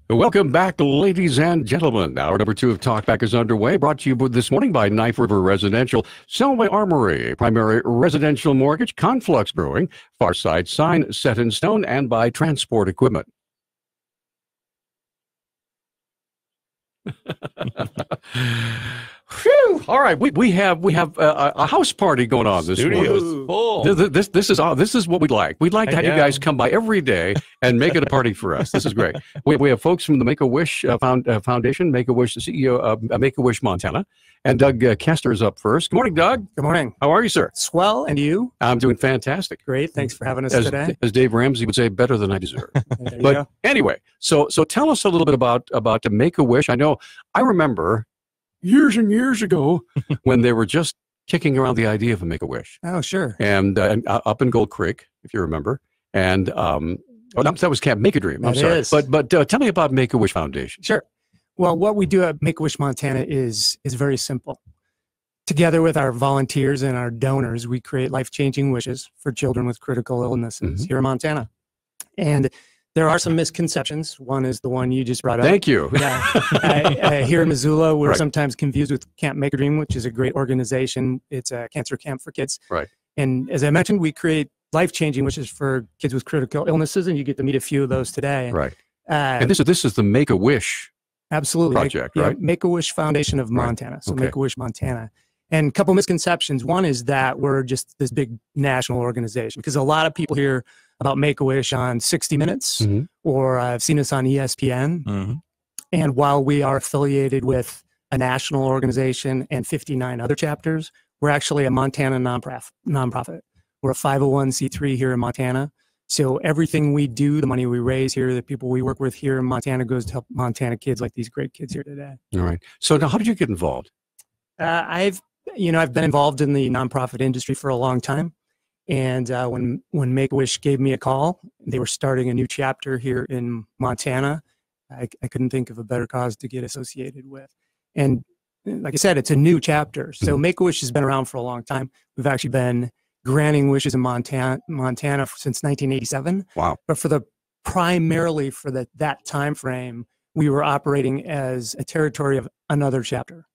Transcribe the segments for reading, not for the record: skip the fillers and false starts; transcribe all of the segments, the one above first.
Welcome back, ladies and gentlemen. Hour number 2 of Talkback is underway, brought to you this morning by Knife River Residential, Selway Armory, primary residential mortgage, Conflux Brewing, Farside Sign, Set in Stone, and by Transport Equipment. Phew. All right, we have a house party going on this morning. Studio's full. This is what we'd like. We'd like to have you guys come by every day and make it a party for us. This is great. We have folks from the Make-A-Wish Foundation, Make-A-Wish, the CEO of Make-A-Wish Montana, and Doug Kester is up first. Good morning, Doug. Good morning. How are you, sir? Swell, and you? I'm doing fantastic. Great. Thanks for having us today. As Dave Ramsey would say, better than I deserve. There you But go. anyway, so tell us a little bit about the Make-A-Wish. I remember years and years ago when they were just kicking around the idea of a Make-A-Wish. Oh, sure. And up in Gold Creek, if you remember. And that was Camp Make a Dream. I'm That sorry. is. But tell me about Make-A-Wish Foundation. Sure. Well, what we do at Make-A-Wish Montana is very simple. Together with our volunteers and our donors, we create life-changing wishes for children with critical illnesses here in Montana. And there are some misconceptions. One is the one you just brought up. Thank you. Yeah. Here in Missoula, we're Right. sometimes confused with Camp Make a Dream, which is a great organization. It's a cancer camp for kids. Right. And as I mentioned, we create life-changing wishes for kids with critical illnesses, and you get to meet a few of those today. Right. And this is the Make-A-Wish Absolutely. project, Yeah, right? Make-A-Wish Foundation of Right. Montana. So Okay. Make-A-Wish Montana. And a couple misconceptions. One is that we're just this big national organization, because a lot of people hear about Make-A-Wish on 60 Minutes Mhm. or I've seen us on ESPN. Mm-hmm. And while we are affiliated with a national organization and 59 other chapters, we're actually a Montana nonprofit. We're a 501c3 here in Montana. So everything we do, the money we raise here, the people we work with here in Montana goes to help Montana kids like these great kids here today. All right. So now how did you get involved? I've been involved in the nonprofit industry for a long time. And when Make-A-Wish gave me a call, they were starting a new chapter here in Montana. I couldn't think of a better cause to get associated with. And like I said, it's a new chapter. So Make-A-Wish has been around for a long time. We've actually been granting wishes in Montana since 1987. Wow. But primarily for that time frame, we were operating as a territory of another chapter.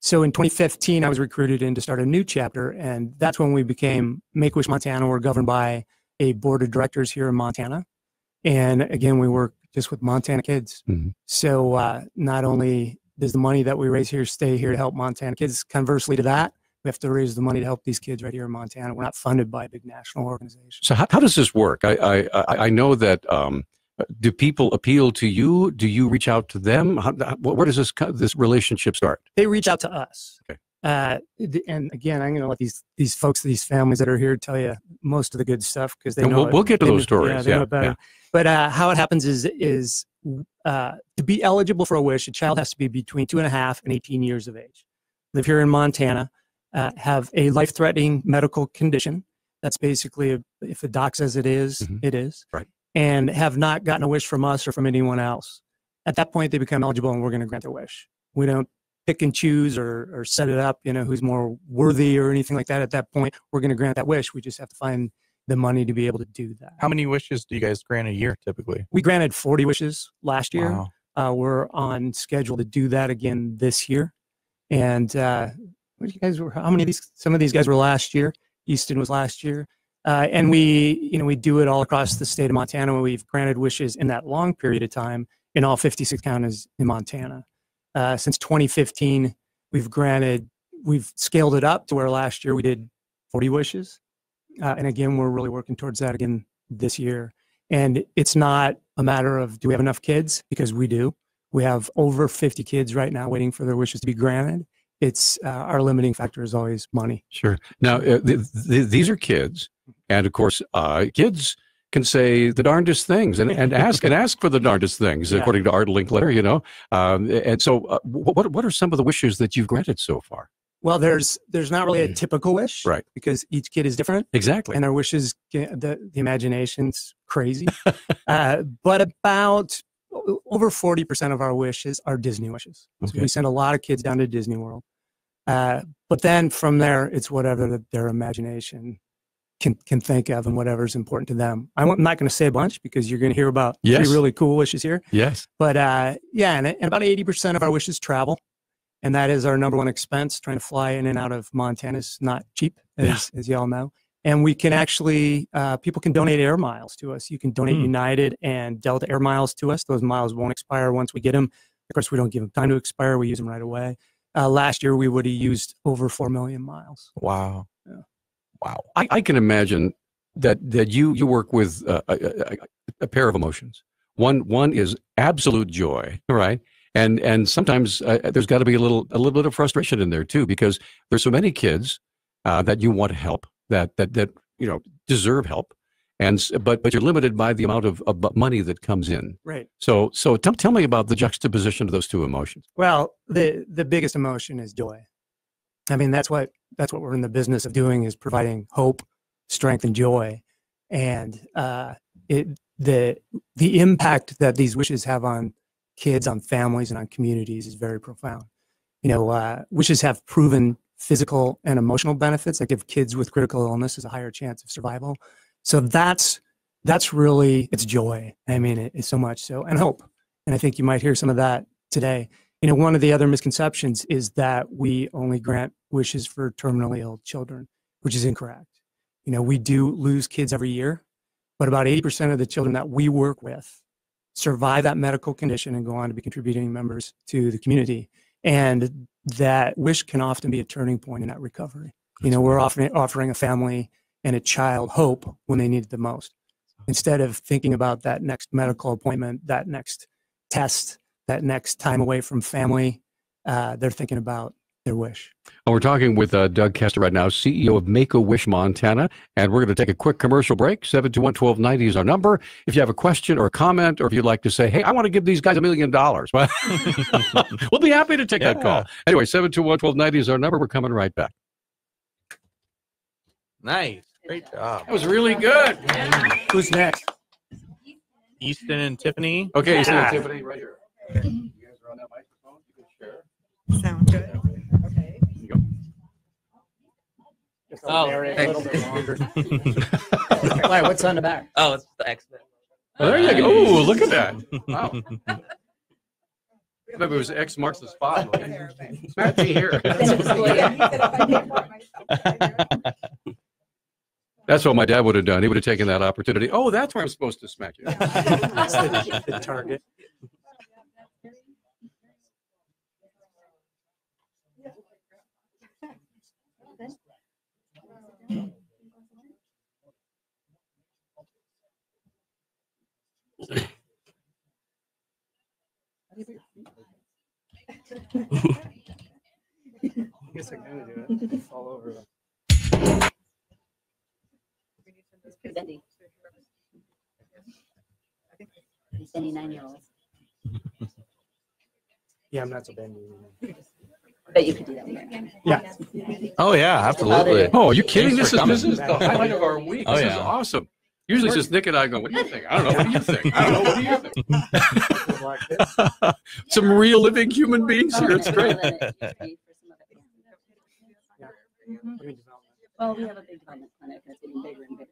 So in 2015, I was recruited in to start a new chapter, and that's when we became Make-A-Wish Montana. We're governed by a board of directors here in Montana. And again, we work just with Montana kids. Mhm. So not only does the money that we raise here stay here to help Montana kids, conversely to that, we have to raise the money to help these kids right here in Montana. We're not funded by a big national organization. So how does this work? I know that do people appeal to you? Do you reach out to them? Where does this relationship start? They reach out to us. Okay. And again, I'm going to let these folks, these families that are here, tell you most of the good stuff because they And know. we'll get to they those know- stories. Yeah, they know it better. But how it happens is to be eligible for a wish, a child has to be between 2.5 and 18 years of age. Live here in Montana, have a life-threatening medical condition. That's basically if the doc says it is, it is. Right. And have not gotten a wish from us or from anyone else. At that point, they become eligible, and we're going to grant their wish. We don't pick and choose or set it up, who's more worthy or anything like that. At that point, we're going to grant that wish. We just have to find the money to be able to do that. How many wishes do you guys grant a year typically? We granted 40 wishes last year. Wow. We're on schedule to do that again this year. And how many of these? Some of these guys were last year. Easton was last year. And we do it all across the state of Montana. We've granted wishes in that long period of time in all 56 counties in Montana. Since 2015, we've scaled it up to where last year we did 40 wishes. And again, we're really working towards that again this year. And it's not a matter of, do we have enough kids? Because we do. We have over 50 kids right now waiting for their wishes to be granted. It's our limiting factor is always money. Sure. Now, these are kids. And of course, kids can say the darndest things and ask for the darndest things, according to Art Linkletter, And so what are some of the wishes that you've granted so far? Well, there's not really a typical wish, right? Because each kid is different. Exactly. And their wishes, the imagination's crazy. But about over 40% of our wishes are Disney wishes. Okay. So we send a lot of kids down to Disney World. But then from there, it's whatever their imagination can think of and whatever's important to them. I'm not going to say a bunch because you're going to hear about Yes. 3 really cool wishes here. Yes. But yeah, and about 80% of our wishes travel. And that is our number one expense. Trying to fly in and out of Montana is not cheap, as you all know. And we can actually, people can donate air miles to us. You can donate United and Delta Air Miles to us. Those miles won't expire once we get them. Of course, we don't give them time to expire. We use them right away. Last year, we would have used over 4 million miles. Wow. Yeah. Wow. I can imagine that you work with a pair of emotions. One is absolute joy, right? And sometimes there's got to be a little bit of frustration in there too, because there's so many kids that you want to help that deserve help, but you're limited by the amount of money that comes in. Right. So tell me about the juxtaposition of those two emotions. Well, the biggest emotion is joy. I mean, that's what we're in the business of doing, is providing hope, strength, and joy. And the impact that these wishes have on kids, on families, and on communities is very profound. Wishes have proven physical and emotional benefits that give kids with critical illnesses a higher chance of survival. So that's really, it's joy. I mean, it's so much so, and hope. And I think you might hear some of that today. One of the other misconceptions is that we only grant wishes for terminally ill children, which is incorrect. We do lose kids every year, but about 80% of the children that we work with survive that medical condition and go on to be contributing members to the community. And that wish can often be a turning point in that recovery. We're offering a family and a child hope when they need it the most. Instead of thinking about that next medical appointment, that next test, that next time away from family, they're thinking about their wish. And we're talking with Doug Kester right now, CEO of Make-A-Wish Montana, and we're going to take a quick commercial break. 721-1290 is our number. If you have a question or a comment, or if you'd like to say, hey, I want to give these guys $1 million, we'll be happy to take that call. Anyway, 721-1290 is our number. We're coming right back. Nice. Great job. That was really good. Who's next? Easton and Tiffany. Okay, Easton and Tiffany, right here. You guys are on that microphone. You can share. Sound good. Okay. Here you go. A little bit longer. Why? What's on the back? Oh, it's the X-Men. Oh, there you go. Oh, look at that. Wow. Maybe it was X marks the spot. Smack me here. That's what my dad would have done. He would have taken that opportunity. Oh, that's where I'm supposed to smack you. That's the target. I guess I kind of do it. Fall over. Bendy. Bendy 9-year-olds. Yeah, I'm not so bendy. I bet you could do that one. Yeah. Oh yeah, absolutely. Oh, are you kidding? Thanks This for is the highlight of our week. Oh, This is yeah. awesome. Usually it's just Nick and I going, what do you think? I don't know. What do you think? I don't know. What do you think? Some real living human beings here. It's great. Well, we have a big development clinic that's getting bigger and bigger.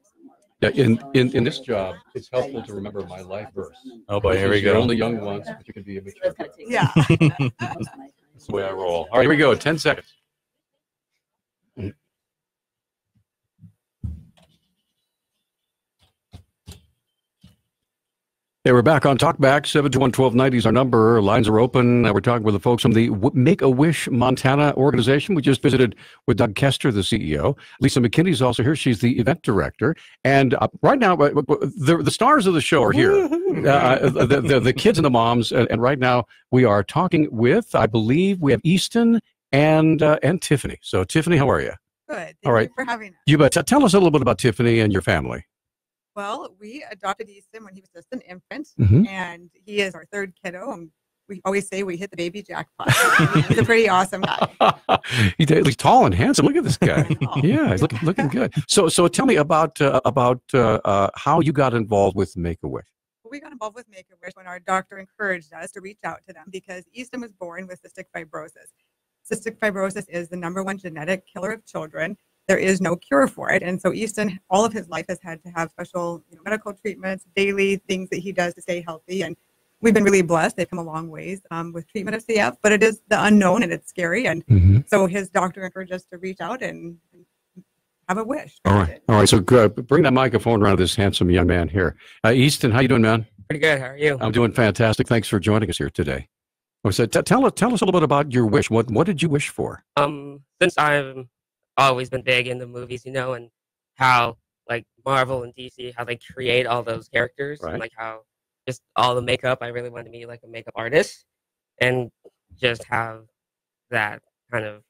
Yeah, in this job, it's helpful to remember my life verse. Oh boy, here we You're go. only young once, but you can be a mature. Yeah. That's the way I roll. All right, here we go. 10 seconds. Hey, we're back on Talkback. 721-1290 is our number. Lines are open. We're talking with the folks from the Make-A-Wish Montana organization. We just visited with Doug Kester, the CEO. Lisa McKinney's also here. She's the event director. And right now, the stars of the show are here. The kids and the moms. And right now, we are talking with, I believe, we have Easton and Tiffany. So, Tiffany, how are you? Good. All right. Thank you for having us. You bet. Tell us a little bit about Tiffany and your family. Well, we adopted Easton when he was just an infant, Mhm. and he is our third kiddo. And we always say we hit the baby jackpot. He's a pretty awesome guy. He's tall and handsome. Look at this guy. I know. Yeah, he's looking good. So tell me about how you got involved with Make-A-Wish. We got involved with Make-A-Wish when our doctor encouraged us to reach out to them because Easton was born with cystic fibrosis. Cystic fibrosis is the #1 genetic killer of children. there is no cure for it. And so Easton, all of his life has had to have special medical treatments, daily things that he does to stay healthy. And we've been really blessed. They've come a long ways with treatment of CF, but it is the unknown and it's scary. And so his doctor encouraged us to reach out and have a wish. All right. So bring that microphone around to this handsome young man here. Easton, how you doing, man? Pretty good. How are you? I'm doing fantastic. Thanks for joining us here today. So tell us a little bit about your wish. What did you wish for? Since I've always been big into movies, and how like Marvel and DC, how they create all those characters, right. And like how just all the makeup. I really wanted to be like a makeup artist, and just have that kind of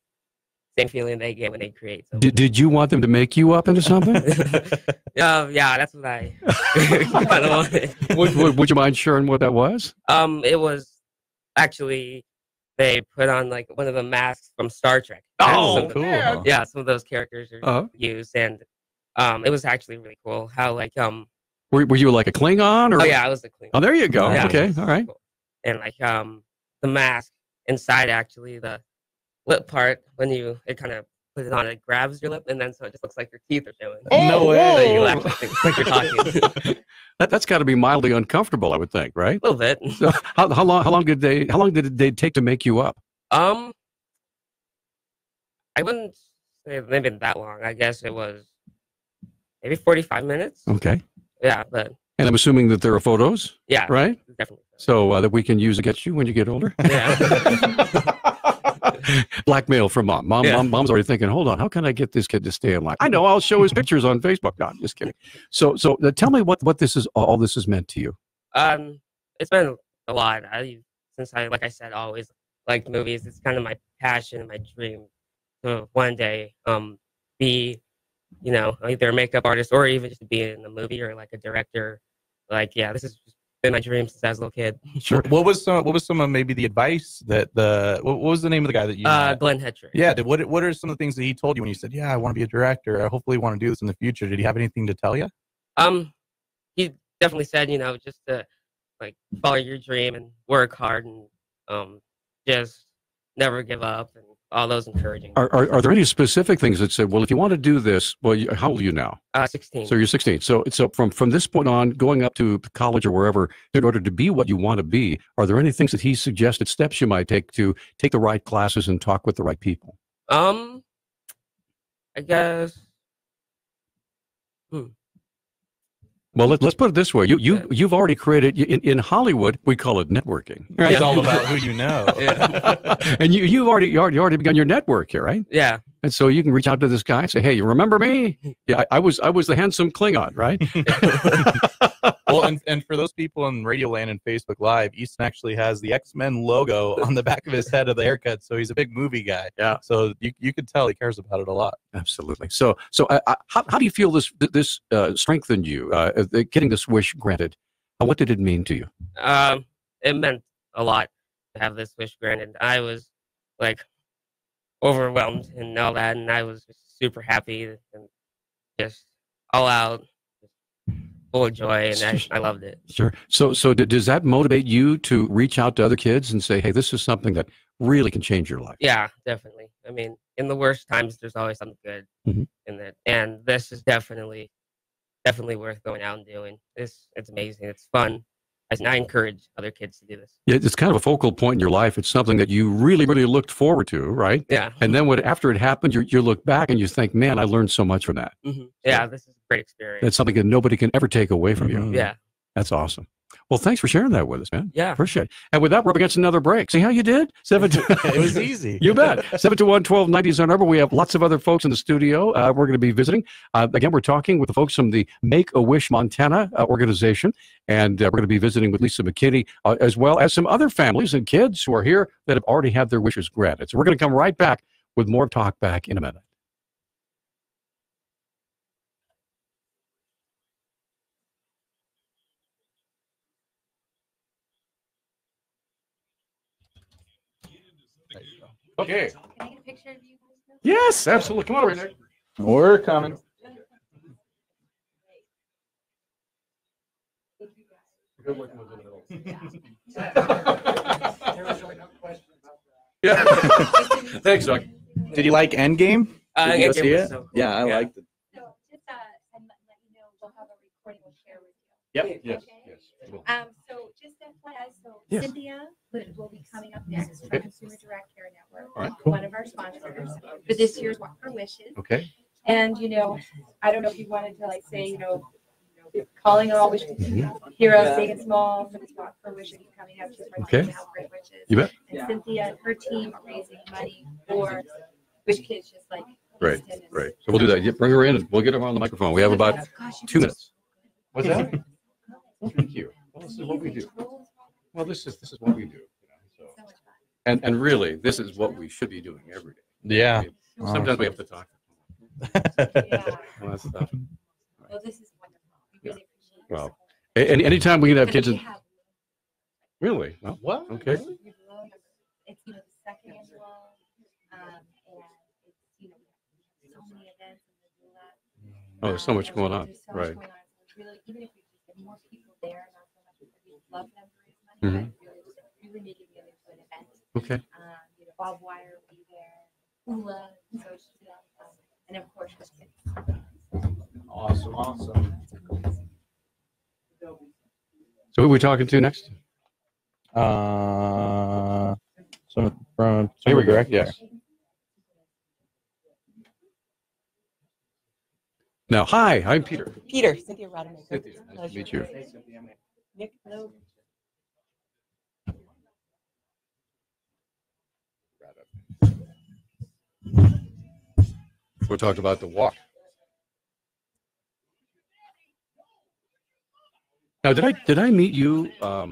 same feeling they get when they create. So. Did you want them to make you up into something? Yeah, that's what I kind of wanted. Would you mind sharing what that was? It was actually they put on like one of the masks from Star Trek. Oh, cool. Yeah, some of those characters are used, and it was actually really cool. How like were you like a Klingon or? Oh yeah, I was a Klingon. Oh, there you go. Yeah, okay, all right. Cool. And like the mask inside, actually the lip part, when it kind of put it on, it grabs your lip, and then so it just looks like your teeth are showing. No way. So you actually think like you're talking. That's got to be mildly uncomfortable, I would think, right? A little bit. So how long did they take to make you up? I wouldn't say maybe that long. I guess it was maybe 45 minutes. Okay. Yeah, but. And I'm assuming that there are photos. Yeah. Right. Definitely. So that we can use against you when you get older. Yeah. Blackmail from mom. Mom's already thinking, hold on, how can I get this kid to stay in line? I know, I'll show his pictures on Facebook. No, I'm just kidding. So tell me what all this has meant to you. It's been a lot. Since I, like I said, always liked movies. It's kind of my passion and my dream to one day be, either a makeup artist or even just be in a movie or like a director. Like, yeah, this has just been my dream since I was a little kid. Sure. What was some of maybe the advice that what was the name of the guy that you Glenn Hetrick. Yeah, what are some of the things that he told you when you said, yeah, I want to be a director, I hopefully want to do this in the future? Did he have anything to tell you? He definitely said, just to like follow your dream and work hard and just never give up and all those encouraging. Are there any specific things that said, well, if you want to do this, well, how old are you now? 16. So you're 16. So from this point on, going up to college or wherever, in order to be what you want to be, are there any things that he suggested, steps you might take to take the right classes and talk with the right people? I guess. Well, let's put it this way. You've already created in Hollywood, we call it networking. Right? It's all about who you know. Yeah. And you've already begun your network here, right? Yeah. And so you can reach out to this guy and say, "Hey, you remember me? Yeah, I was the handsome Klingon, right?" Well, and for those people in Radio Land and Facebook Live, Easton actually has the X-Men logo on the back of his head of the haircut, so he's a big movie guy. Yeah. So you could tell he cares about it a lot. Absolutely. So how do you feel this strengthened you, getting this wish granted? What did it mean to you? It meant a lot to have this wish granted. I was like overwhelmed and all that, and I was just super happy and just all out, full of joy, and I loved it. Sure. So does that motivate you to reach out to other kids and say, hey, this is something that really can change your life? Yeah, definitely. I mean, in the worst times, there's always something good in it, and this is definitely worth going out and doing. It's amazing. It's fun. I encourage other kids to do this. Yeah, it's kind of a focal point in your life. It's something that you really, really looked forward to, right? Yeah. And then after it happened, you look back and you think, man, I learned so much from that. Yeah, this is a great experience. It's something that nobody can ever take away from you. Yeah. That's awesome. Well, thanks for sharing that with us, man. Yeah. Appreciate it. And with that, we're up against another break. See how you did? It was easy. You bet. 721-1290 is our number. We have lots of other folks in the studio we're going to be visiting. Again, we're talking with the folks from the Make-A-Wish Montana organization, and we're going to be visiting with Lisa McKinney, as well as some other families and kids who are here that have already had their wishes granted. So we're going to come right back with more Talk Back in a minute. Okay. Can I get a picture of you? Yes, absolutely. Come on over here. We're coming. Yeah. Thanks, Doug. Did you like Endgame? Did you go see it? So, Yeah, I liked it. So just and let you know, we'll have a recording we'll share with you. Yep. Yes. Okay. Yes. Cool. So just FYI, so Yes. Cynthia will be coming up next from Consumer Direct Care Network, All right. Cool. one of our sponsors for this year's Walk for Wishes. Okay. And I don't know if you wanted to like say, calling all wish heroes, big and small, for this Walk for Wishes coming up just Okay. to help great wishes. You bet. And Cynthia and her team are raising money for wish kids just like Great. Easton and- Great. So we'll do that. Yeah, bring her in and we'll get her on the microphone. We have about Gosh, you 2 guys minutes. What's that? Well, thank you. Well, this is what we do. Well, this is what we do. So. so much fun. And really, this is what we should be doing every day. Yeah. I mean, sometimes we have to talk. Yeah. All that stuff. Well, this is wonderful. We really appreciate your Well, support. and anytime we can have And kids, we in, have- really? Well, What? okay. we've grown numbers. It's the second annual, and it's we have so many events in Missoula. Oh, there's so much going on. There's so Right. much going on. So it's really, even if we just get more people there, not so much because we love them to raise money, but really making it into an event. Okay. Bob Wire will be there, Ula, so it's just, and of course, just kids. Awesome. So who are we talking to next? So from Here we go. direct. Yes. Now, hi, I'm Peter. Peter, Cynthia Rodemaker. Cynthia, nice to meet you. Nick, hello. We'll talk about the walk. Now, did I meet you a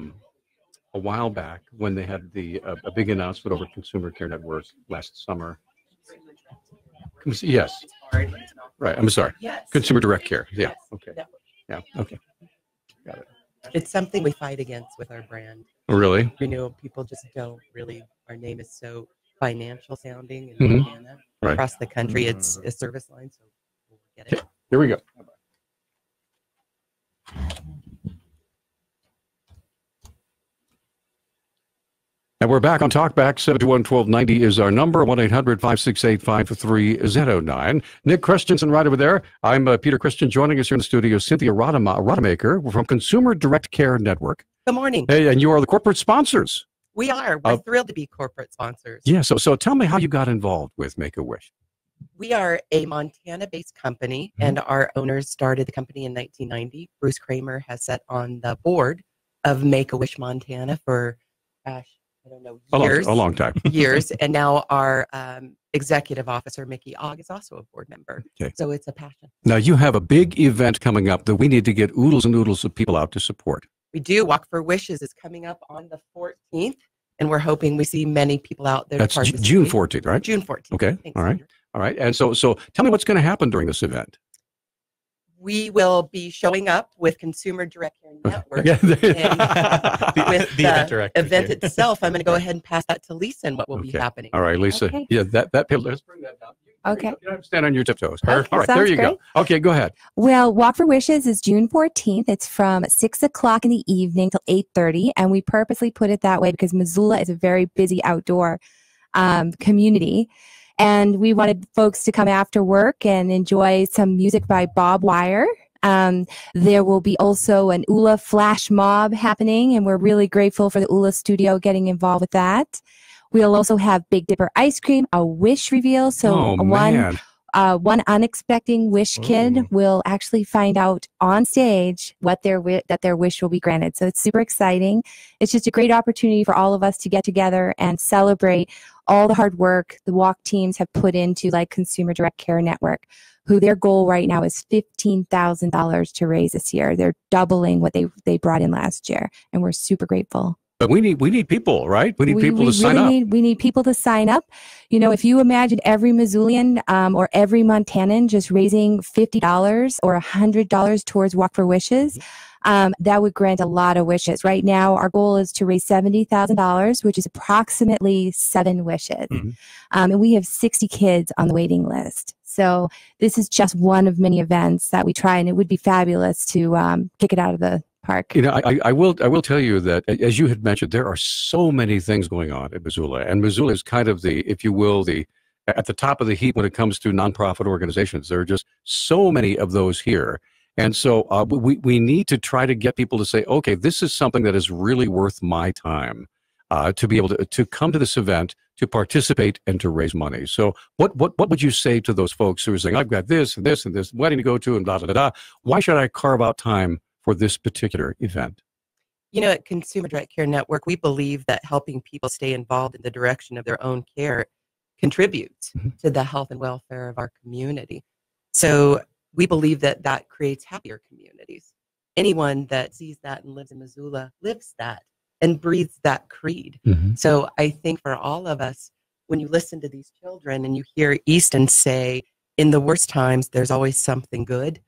while back when they had a big announcement over Consumer Care Network last summer? Yes. Right. I'm sorry. Yes. Consumer Direct Care. Yeah. Yes. Okay. Network. Yeah. Okay. Got it. It's something we fight against with our brand. Oh, really? People just don't really, our name is so financial sounding in Mhm. Montana. Right. Across the country, it's a service line, so we'll get it. Here we go. And we're back on Talkback. 721-1290 is our number. 1-800-568-5309. Nick Christensen right over there. I'm Peter Christian. Joining us here in the studio, Cynthia Rodemaker from Consumer Direct Care Network. Good morning. Hey, and you are the corporate sponsors. We are. We're thrilled to be corporate sponsors. Yeah, so tell me how you got involved with Make-A-Wish. We are a Montana-based company, and our owners started the company in 1990. Bruce Kramer has sat on the board of Make-A-Wish Montana for, gosh, I don't know, years. A long time. years. And now our executive officer, Mickey Ogg, is also a board member. Okay. So it's a passion. Now, you have a big event coming up that we need to get oodles and oodles of people out to support. We do. Walk for Wishes is coming up on the 14th, and we're hoping we see many people out there. to That's participate. June 14th, right? June 14th. Okay. Thanks, All right. Andrew. All right. And so tell me what's going to happen during this event. We will be showing up with Consumer Direct Care Network. Yeah. With The event director. event itself, I'm going to go ahead and pass that to Lisa and what will be Okay. happening. All right, Lisa. Okay. Yeah, that let's bring that down. Okay. You don't have to stand on your tiptoes. Okay, All right, there sounds you go. great. Okay, go ahead. Well, Walk for Wishes is June 14th. It's from 6 o'clock in the evening till 8:30. And we purposely put it that way because Missoula is a very busy outdoor community. And we wanted folks to come after work and enjoy some music by Bob Wire. There will be also an ULA flash mob happening, and we're really grateful for the ULA studio getting involved with that. We'll also have Big Dipper ice cream, a wish reveal. So man. one unexpected wish kid Ooh. will actually find out on stage what that their wish will be granted. So it's super exciting. It's just a great opportunity for all of us to get together and celebrate all the hard work the walk teams have put into like Consumer Direct Care Network, who their goal right now is $15,000 to raise this year. They're doubling what they brought in last year, and we're super grateful. But we need people, right? We need people to sign up. We need people to sign up. You know, if you imagine every Missoulian or every Montanan just raising $50 or $100 towards Walk for Wishes, that would grant a lot of wishes. Right now, our goal is to raise $70,000, which is approximately 7 wishes. Mhm. And we have 60 kids on the waiting list. So this is just one of many events that we try, and it would be fabulous to kick it out of the park. You know, I will tell you that, as you had mentioned, there are so many things going on in Missoula, and Missoula is kind of the, if you will, the at the top of the heap when it comes to nonprofit organizations. There are just so many of those here. And so we need to try to get people to say, okay, this is something that is really worth my time to be able to come to this event, to participate, and to raise money. So what would you say to those folks who are saying, I've got this and this and this wedding to go to and blah, blah, blah, blah. Why should I carve out time for this particular event? You know, at Consumer Direct Care Network, we believe that helping people stay involved in the direction of their own care contributes to the health and welfare of our community. So we believe that that creates happier communities. Anyone that sees that and lives in Missoula lives that and breathes that creed. So I think for all of us, when you listen to these children and you hear Easton say, in the worst times, there's always something good.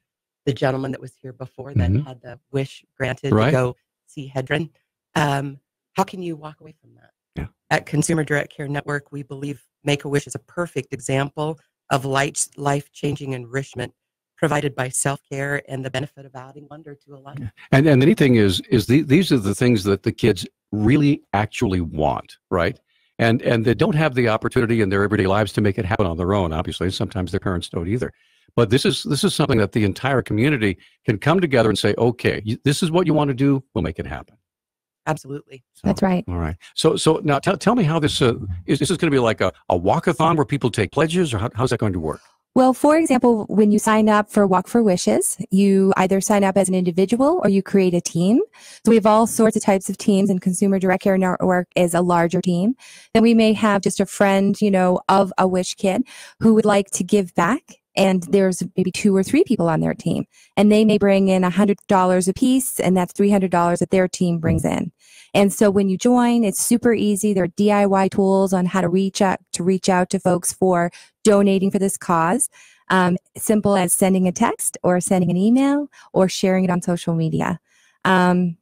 The gentleman that was here before that had the wish granted to go see Hedron. How can you walk away from that? Yeah. At Consumer Direct Care Network, we believe Make-A-Wish is a perfect example of life-changing enrichment provided by self-care and the benefit of adding wonder to a life. And the neat thing is these are the things that the kids really actually want, right? And they don't have the opportunity in their everyday lives to make it happen on their own. Obviously, sometimes their parents don't either. But this is something that the entire community can come together and say, okay, this is what you want to do. We'll make it happen. Absolutely. So, That's right. All right. So now tell me how this is this going to be like a walkathon where people take pledges, or how's that going to work? Well, for example, when you sign up for Walk for Wishes, you either sign up as an individual or you create a team. So we have all sorts of types of teams, and Consumer Direct Care Network is a larger team. Then we may have just a friend, of a Wish kid who would like to give back. And there's maybe 2 or 3 people on their team, and they may bring in $100 a piece, and that's $300 that their team brings in. And so when you join, it's super easy. There are DIY tools on how to reach out to folks for donating for this cause. Simple as sending a text or sending an email or sharing it on social media. So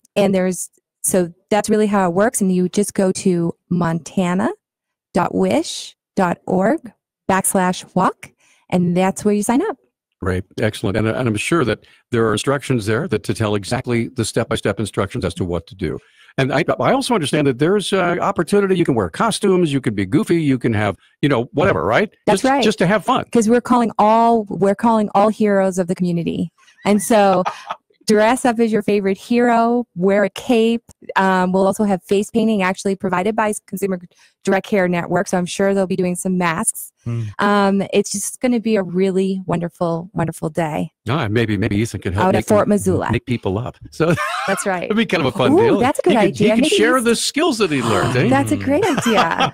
that's really how it works. And you just go to montana.wish.org/walk. And that's where you sign up. Great. Excellent. And I'm sure that there are instructions there to tell exactly the step-by-step instructions as to what to do. And I also understand that there's opportunity. You can wear costumes. You can be goofy. You can have, whatever, right? That's right. Just to have fun. Because we're calling all heroes of the community. And so dress up as your favorite hero, wear a cape. We'll also have face painting actually provided by Consumer Direct Care Network. So I'm sure they'll be doing some masks. It's just going to be a really wonderful, wonderful day. Maybe Ethan can help out at Fort Missoula. Make people up. So that's right. It'd be kind of a fun deal. That's a good idea. He can share the skills that he learned. Eh? That's a great idea.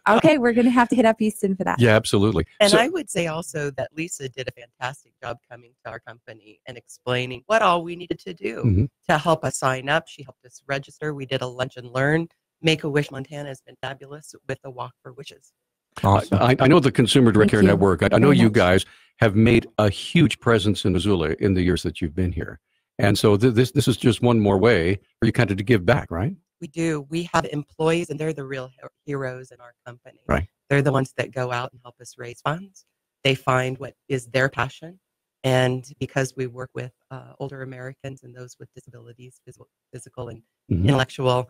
Okay, we're going to have to hit up Easton for that. Yeah, absolutely. And I would say also that Lisa did a fantastic job coming to our company and explaining what all we needed to do to help us sign up. She helped us register. We did a lunch and learn. Make-A-Wish Montana has been fabulous with the Walk for Wishes. Awesome. I know the Consumer Direct Care Network. I know you guys have made a huge presence in Missoula in the years that you've been here. And so this is just one more way for you kind of to give back, right? We do. We have employees, and they're the real heroes in our company. Right. They're the ones that go out and help us raise funds. They find what is their passion. And because we work with older Americans and those with disabilities, physical and intellectual,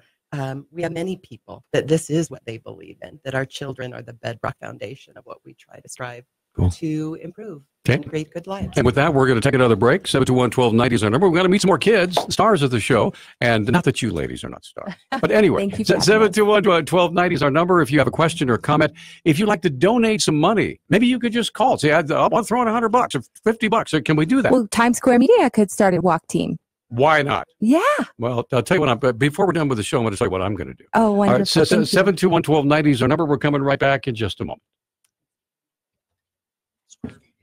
we have many people that this is what they believe in, that our children are the bedrock foundation of what we try to strive to improve and create good lives. And with that, we're going to take another break. 721-1290 is our number. We're going to meet some more kids, stars of the show. And not that you ladies are not stars. But anyway, 721-1290 is our number. If you have a question or comment, if you'd like to donate some money, maybe you could just call. Say, I want to throw in $100 or $50. Can we do that? Well, Times Square Media could start a walk team. Why not? Yeah. Well, I'll tell you what, before we're done with the show, I'm going to tell you what I'm going to do. Oh, wonderful. All right, 721-1290 is our number. We're coming right back in just a moment.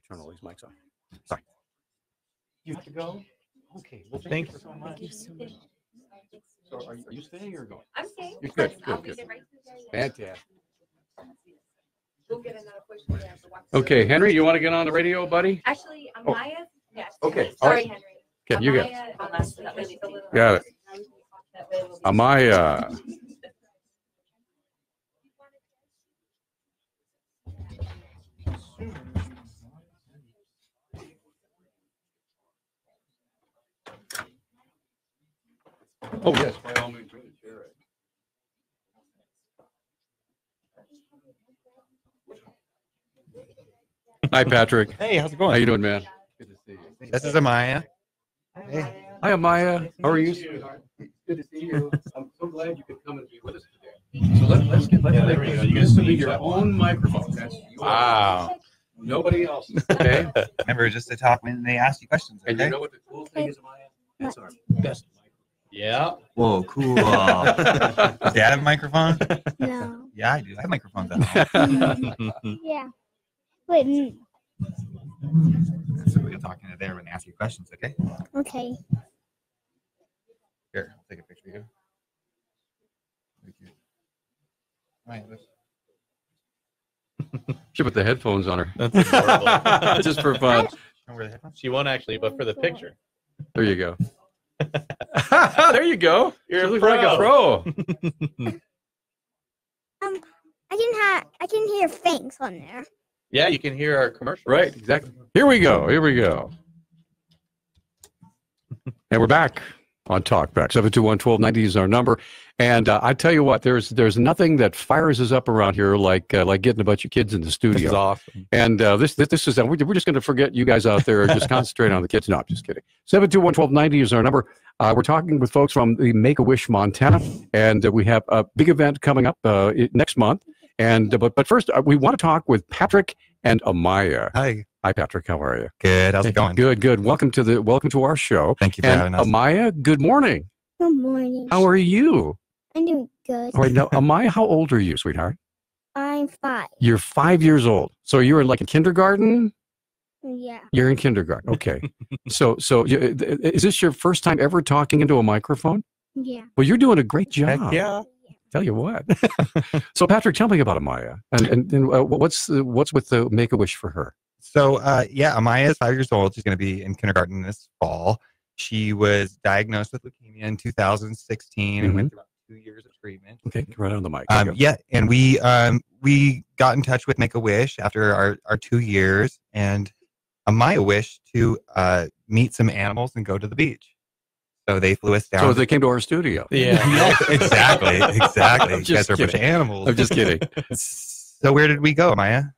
Turn all these mics on. Sorry. You have to go? Okay. Well, thank you so much. Thank you so much. So are you staying or going? I'm staying. You're good. I'll Good. be there right through there. Fantastic. We'll get another push for that for walk. Okay, Henry, you want to get on the radio, buddy? Actually, Amaya. Yes. Okay. All Sorry, right. Henry. Okay, you got it. Amaya, Got it. Amaya. Oh, yes, by all means. Share it. Hi, Patrick. Hey, how's it How going? you doing, man? Good to see you. This is Amaya. Hey. Hi, Amaya. How are you, sweetheart? Good to see you. I'm so glad you could come and be with us today. So let's get this to be your own microphone. That's yours. Wow. Nobody else. Okay. Remember just to talk when they ask you questions. Okay? And you know what the cool thing is, Amaya? That's our best microphone. Yeah. Whoa, cool. Does Dad have a microphone? No. Yeah, I do. I have microphones at home. Yeah. Wait. So we're talking to there when they ask you questions, okay? Okay. Here, I'll take a picture of you. Thank you. All right, Should put the headphones on her. That's adorable. Just for fun. Wear the headphones? She won't actually, but for the picture. There you go. There you go. You're You a look like a pro. I can hear things on there. Yeah, you can hear our commercial. Right, exactly. Here we go. Here we go. And we're back on Talkback. 721-1290 is our number. And I tell you what, there's nothing that fires us up around here like getting a bunch of kids in the studio. This is awesome. And this is we're just going to forget you guys out there. Just concentrate on the kids. No, I'm just kidding. 721-1290 is our number. We're talking with folks from the Make-A-Wish, Montana, and we have a big event coming up next month. And but first, we want to talk with Patrick and Amaya. Hi. Hi, Patrick. How are you? Good. How's it going? Good. Welcome to our show. Thank you for And having us. Amaya, good morning. Good morning. How are you? I'm doing good. All right, now, Amaya, how old are you, sweetheart? I'm 5. You're 5 years old. So you're in kindergarten? Yeah. You're in kindergarten. Okay. So is this your first time ever talking into a microphone? Yeah. Well, you're doing a great job. Heck yeah. Tell you what. So, Patrick, tell me about Amaya. And what's with the Make-A-Wish for her? So, Amaya is 5 years old. She's going to be in kindergarten this fall. She was diagnosed with leukemia in 2016 and went through about 2 years of treatment. Okay, right on the mic. And we got in touch with Make-A-Wish after our 2 years, and Amaya wished to meet some animals and go to the beach. So they flew us down. So they came to our studio. Yeah. Exactly. I'm You guys are a bunch of animals. I'm just kidding. So where did we go, Amaya?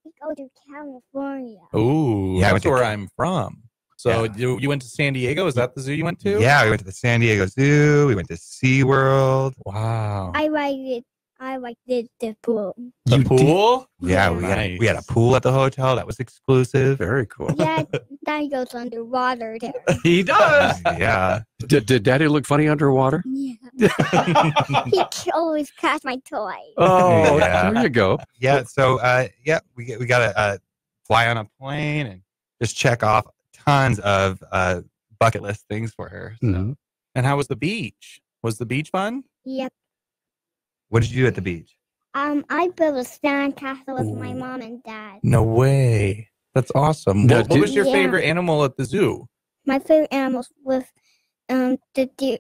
We go to California. Ooh, Yeah, I went that's to- where I'm from. So you went to San Diego? Is that the zoo you went to? Yeah, we went to the San Diego Zoo. We went to SeaWorld. Wow. I like the pool. The pool? Yeah, Nice. we had a pool at the hotel that was exclusive. Very cool. Yeah, Daddy goes underwater there. He does. Yeah. Did Daddy look funny underwater? Yeah. He always catch my toy. Oh, Yeah. there you go. Yeah. So we got to fly on a plane and just check off tons of bucket list things for her. So. Mhm. And how was the beach? Was the beach fun? Yep. What did you do at the beach? I built a sand castle with my Ooh. mom and dad. No way. That's awesome. Now, What was your Yeah. favorite animal at the zoo? My favorite animals was the deer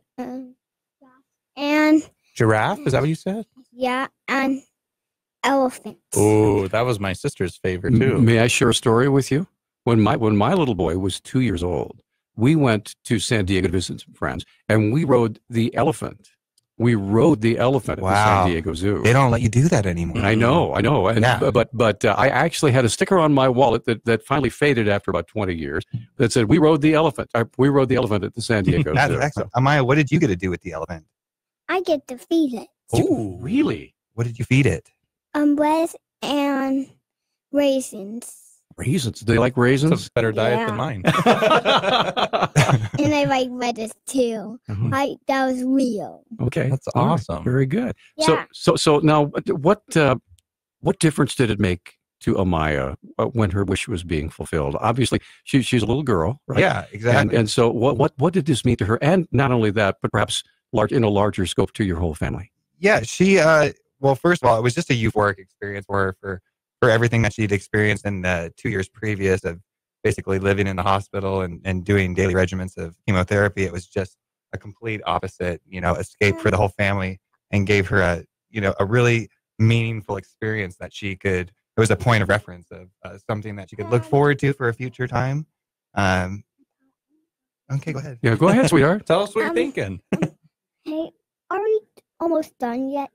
and Giraffe? Is that what you said? yeah, and elephants. Oh, that was my sister's favorite too. May I share a story with you? When my little boy was 2 years old, we went to San Diego to visit some friends, and we rode the elephant. We rode the elephant at the Wow. San Diego Zoo. They don't let you do that anymore. I know. And, Yeah. But I actually had a sticker on my wallet that finally faded after about 20 years that said, "We rode the elephant." We rode the elephant at the San Diego That's Zoo. excellent. Amaya, what did you get to do with the elephant? I get to feed it. Oh, really? What did you feed it? Lettuce and raisins. Raisins? Do they like raisins? It's a better diet Yeah. than mine. And I like lettuce too. Mhm. That was real. Okay, That's all right, awesome. Very good. Yeah. So now, what difference did it make to Amaya when her wish was being fulfilled? Obviously, she's a little girl, right? Yeah, exactly. And so, what did this mean to her? And not only that, but perhaps in a larger scope to your whole family. Yeah, she well, first of all, it was just a euphoric experience for her for everything that she'd experienced in the 2 years previous of basically living in the hospital and doing daily regimens of chemotherapy. It was just a complete opposite, escape for the whole family, and gave her a really meaningful experience that it was a point of reference of something that she could look forward to for a future time. Okay, go ahead. Yeah, go ahead, sweetheart. Tell us what you're thinking. Hey, are we almost done yet?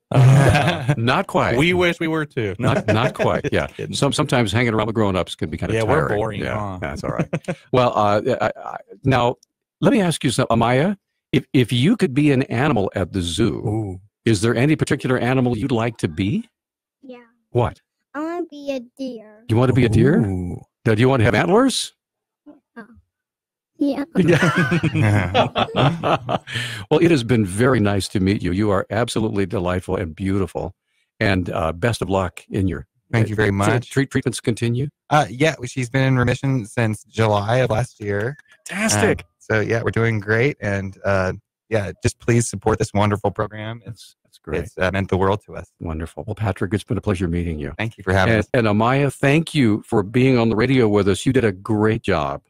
Not quite. We wish we were too. Not quite. Yeah. Sometimes hanging around with grown-ups can be kind of Yeah, tiring. we're boring. Yeah, Huh? that's all right. Well, now let me ask you something, Amaya. If you could be an animal at the zoo, is there any particular animal you'd like to be? Yeah. What? I want to be a deer. You want to be a deer? Do you want to have antlers? Yeah. Well, it has been very nice to meet you. You are absolutely delightful and beautiful. And best of luck in your. Thank you very much. Treatments continue? Yeah, she's been in remission since July of last year. Fantastic. So yeah, we're doing great. And yeah, just please support this wonderful program. That's great. It's meant the world to us. Wonderful. Well, Patrick, it's been a pleasure meeting you. Thank you for having us. And Amaya, thank you for being on the radio with us. You did a great job.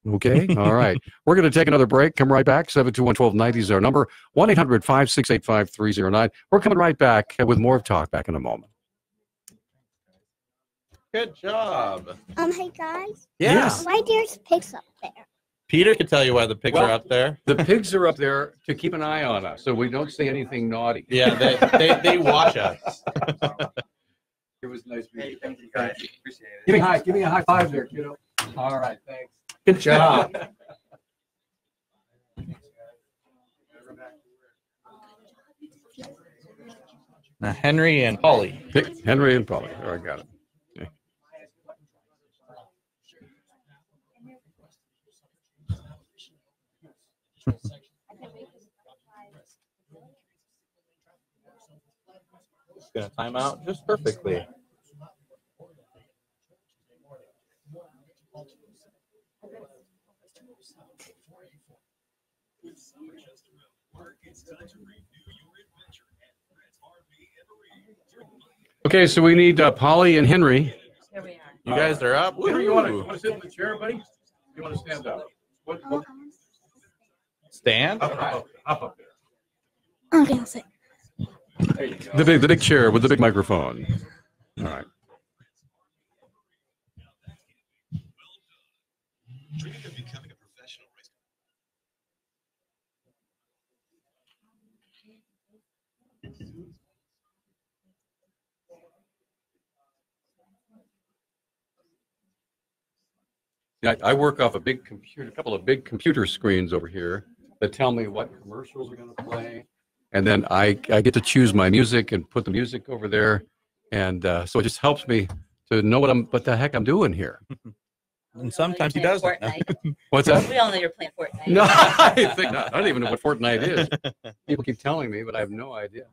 Okay. All right. We're going to take another break. Come right back. 721-1290 is our number. 1-800-568-5309. We're coming right back with more of Talk back in a moment. Good job. Hey guys. Yeah. Why there's pigs up there? Peter can tell you why the pigs are up there. The pigs are up there to keep an eye on us so we don't say anything naughty. Yeah, they watch us. It was nice meeting you. Thank you guys. Appreciate it. Give me a high five there, kiddo. All right, thanks. Good job. Now, Henry and Polly. Henry and Polly. Oh, I got it. Okay. It's going to time out just perfectly. Okay, so we need Polly and Henry. Here we are. You guys are up. Henry, you want to sit in the chair, buddy? You want to stand up? What? Stand? Up there. Okay, I'll sit. There you go. The big chair with the big microphone. All right. I work off a couple of big computer screens over here that tell me what commercials are going to play, and then I get to choose my music and put the music over there, and so it just helps me to know what the heck I'm doing here. And sometimes he doesn't. What's that? We all know you're playing Fortnite. No, I think not. I don't even know what Fortnite is. People keep telling me, but I have no idea.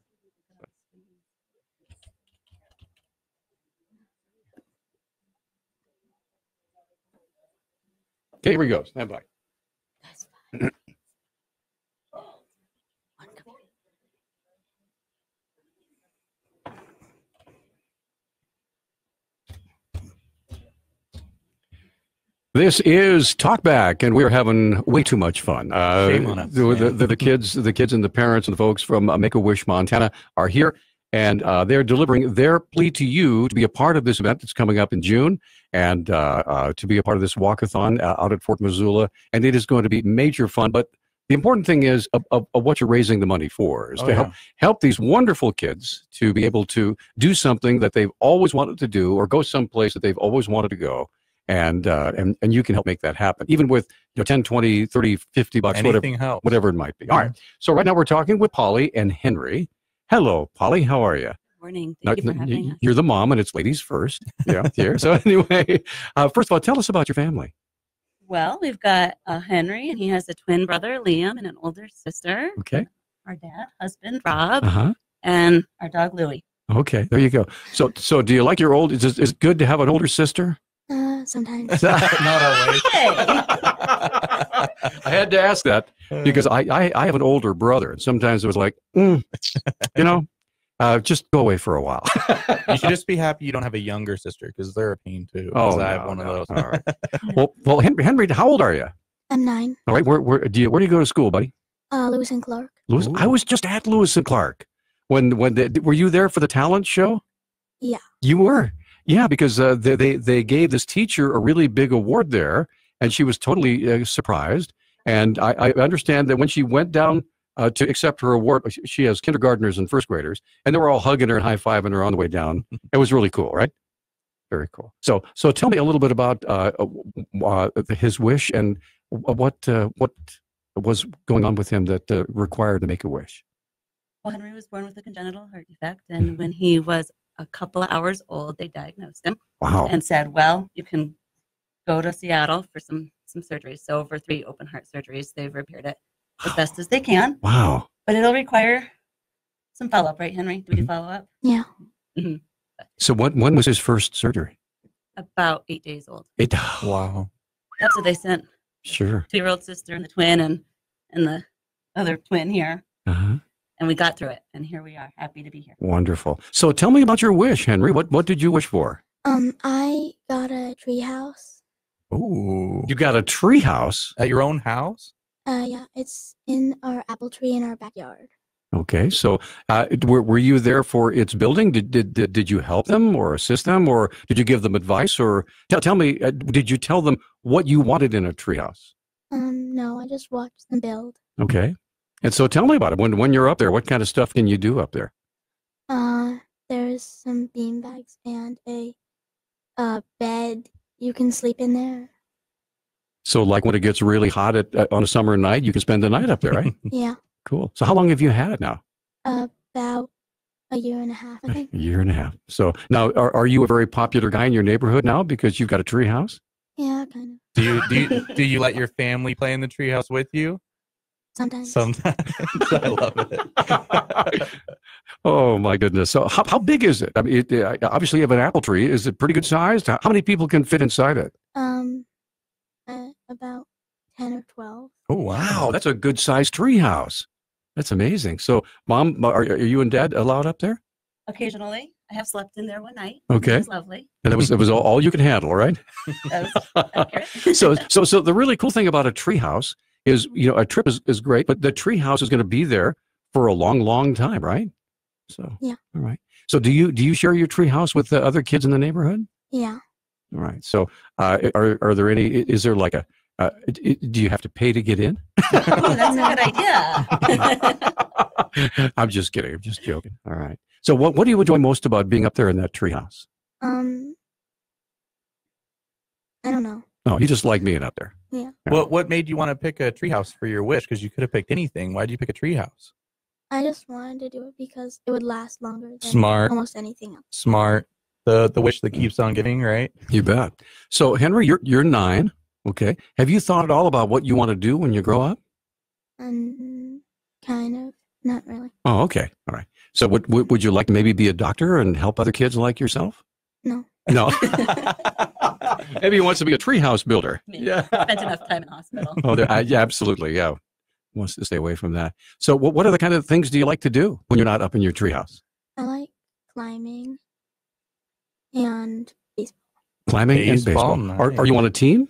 Okay, here we go. Stand by. This is Talkback, and we're having way too much fun. Shame on us. The kids and the parents and the folks from Make-A-Wish, Montana are here, and they're delivering their plea to you to be a part of this event that's coming up in June, and to be a part of this walkathon out at Fort Missoula. And it is going to be major fun. But the important thing is of what you're raising the money for is to help these wonderful kids to be able to do something that they've always wanted to do, or go someplace that they've always wanted to go. And you can help make that happen, even with 10, 20, 30, 50 bucks, Anything helps. whatever it might be. All right. So right now we're talking with Polly and Henry. Hello, Polly. How are you? Morning. Thank you for having us. You're the mom, and it's ladies first. Yeah, here. So anyway, first of all, tell us about your family. Well, we've got Henry, and he has a twin brother, Liam, and an older sister. Okay. Our dad, husband, Rob, and our dog, Louie. Okay, there you go. So do you like your old? Is it good to have an older sister? Sometimes. Not always. I had to ask that because I have an older brother, and sometimes it was like, just go away for a while. You should just be happy you don't have a younger sister, because they're a pain too. Oh, I have one of those. All right. Well, Henry, how old are you? I'm 9. All right. Where do you go to school, buddy? Lewis and Clark. Lewis. I was just at Lewis and Clark. Were you there for the talent show? Yeah. You were. Yeah, because they gave this teacher a really big award there, and she was totally surprised. And I understand that when she went down to accept her award. She has kindergartners and first graders, and they were all hugging her and high-fiving her on the way down. It was really cool, right? Very cool. So tell me a little bit about his wish and what was going on with him that required the Make-A-Wish. Well, Henry was born with a congenital heart defect, and when he was a couple of hours old, they diagnosed him. Wow. And said, well, you can go to Seattle for some surgeries. So over 3 open heart surgeries, they've repaired it as best as they can. Wow. But it'll require some follow-up, right, Henry? Did you follow up? Yeah. Mm-hmm. So when was his first surgery? About 8 days old. Wow. That's what they sent. Sure. 2-year-old sister and the twin and the other twin here. Uh-huh. And we got through it. And here we are, happy to be here. Wonderful. So tell me about your wish, Henry. What did you wish for? I got a tree house. Ooh. You got a tree house? At your own house? Yeah, it's in our apple tree in our backyard. Okay. So were you there for its building? Did you help them or assist them, or did you give them advice? Or tell me, did you tell them what you wanted in a tree house? No, I just watched them build. Okay. And so tell me about it. When you're up there, what kind of stuff can you do up there? There's some bean bags and a bed. You can sleep in there. So like when it gets really hot on a summer night, you can spend the night up there, right? Yeah. Cool. So how long have you had it now? About a year and a half, I think. A year and a half. So now are you a very popular guy in your neighborhood now because you've got a tree house? Yeah, kind of. Do you let your family play in the treehouse with you? Sometimes. Sometimes. I love it. Oh my goodness. So how big is it? I mean, obviously you have an apple tree. Is it pretty good sized? How many people can fit inside it? About 10 or 12. Oh, wow. That's a good sized tree house. That's amazing. So Mom, are you and Dad allowed up there? Occasionally. I have slept in there one night. Okay. It was lovely. And it was all you could handle, right? That was accurate. So the really cool thing about a tree house is, a trip is great, but the tree house is going to be there for a long, long time, right? So, yeah. All right. So do you share your tree house with the other kids in the neighborhood? Yeah. All right. So are there any, is there like do you have to pay to get in? Oh, that's a good idea. I'm just kidding. I'm just joking. All right. So what do you enjoy most about being up there in that tree house? I don't know. Oh, you just like being up there. Yeah. What made you want to pick a treehouse for your wish? Because you could have picked anything. Why did you pick a treehouse? I just wanted to do it because it would last longer than Smart. almost anything else. Smart. The wish that keeps on giving, right? You bet. So Henry, you're 9. Okay. Have you thought at all about what you want to do when you grow up? Kind of. Not really. Oh, okay. All right. So would you like to maybe be a doctor and help other kids like yourself? No. No. Maybe he wants to be a treehouse builder. Yeah. Spent enough time in hospital. Oh, yeah, absolutely. Yeah. Wants to stay away from that. So what other kind of things do you like to do when you're not up in your treehouse? I like climbing and baseball. Climbing and baseball. Nice. Are you on a team?